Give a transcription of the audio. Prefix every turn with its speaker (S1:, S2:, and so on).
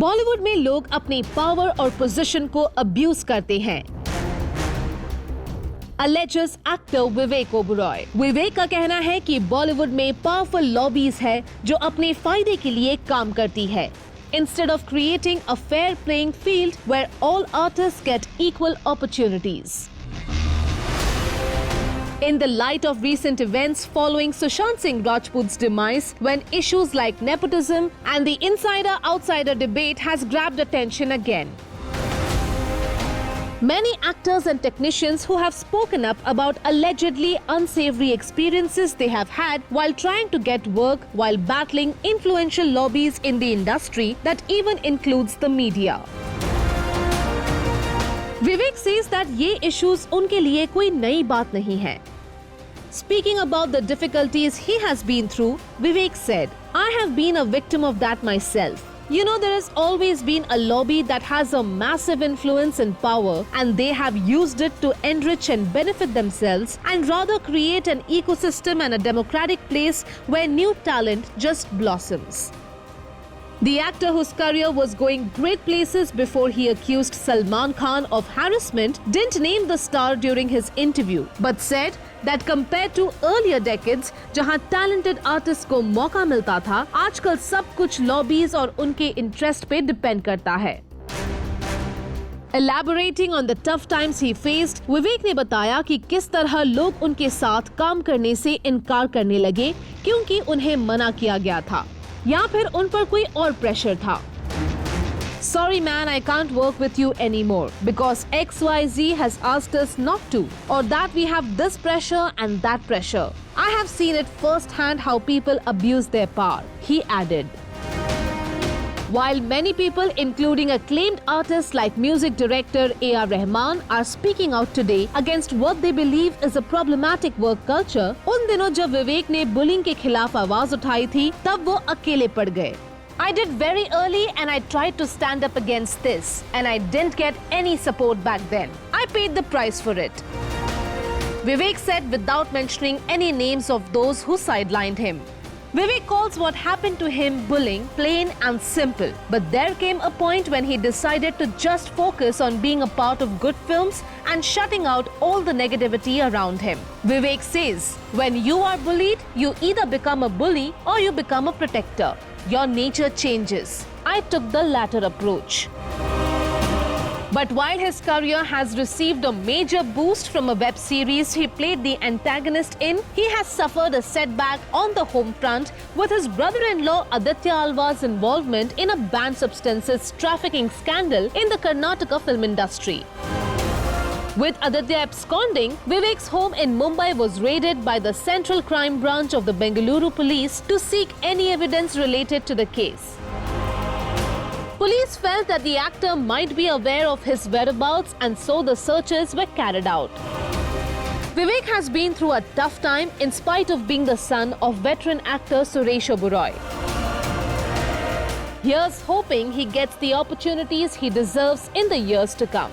S1: बॉलीवुड में लोग अपनी पावर और पोजीशन को अब्यूज करते हैं, alleges एक्टर विवेक ओबरॉय। विवेक का कहना है कि बॉलीवुड में पावरफुल लॉबीज है जो अपने फायदे के लिए काम करती है, instead of creating a fair playing field where all artists get equal opportunities. In the light of recent events following Sushant Singh Rajput's demise, when issues like nepotism and the insider-outsider debate has grabbed attention again. Many actors and technicians who have spoken up about allegedly unsavory experiences they have had while trying to get work while battling influential lobbies in the industry that even includes the media. Vivek says that ये issues उनके लिए कोई नई बात नहीं है. Speaking about the difficulties he has been through, Vivek said, "I have been a victim of that myself. You know, there has always been a lobby that has a massive influence and power, and they have used it to enrich and benefit themselves and rather create an ecosystem and a democratic place where new talent just blossoms." The actor, whose career was going great places before he accused Salman Khan of harassment, didn't name the star during his interview, but said that compared to earlier decades, जहां talented artists को मौका मिलता था, आजकल सब कुछ lobbies और उनके interest पे depend करता है. Elaborating on the tough times he faced, विवेक ने बताया कि किस तरह लोग उनके साथ काम करने से इनकार करने लगे क्योंकि उन्हें मना किया गया था या फिर उन पर कोई और प्रेशर था. Sorry man, I can't work with you anymore because XYZ has asked us not to, or that we have this pressure and that pressure. I have seen it firsthand how people abuse their power, he added. While many people, including acclaimed artists like music director A.R. Rahman, are speaking out today against what they believe is a problematic work culture, उन दिनों जब विवेक ने bullying के खिलाफ आवाज उठाई थी, तब वो अकेले पड़ गए. I did very early and I tried to stand up against this, and I didn't get any support back then. I paid the price for it. Vivek said without mentioning any names of those who sidelined him. Vivek calls what happened to him bullying, plain and simple. But there came a point when he decided to just focus on being a part of good films and shutting out all the negativity around him. Vivek says, when you are bullied, you either become a bully or you become a protector. Your nature changes. I took the latter approach. But while his career has received a major boost from a web series he played the antagonist in, he has suffered a setback on the home front with his brother-in-law Aditya Alva's involvement in a banned substances trafficking scandal in the Karnataka film industry. With Aditya absconding, Vivek's home in Mumbai was raided by the Central Crime Branch of the Bengaluru Police to seek any evidence related to the case. Police felt that the actor might be aware of his whereabouts and so the searches were carried out. Vivek has been through a tough time in spite of being the son of veteran actor Suresh Oberoi. Here's hoping he gets the opportunities he deserves in the years to come.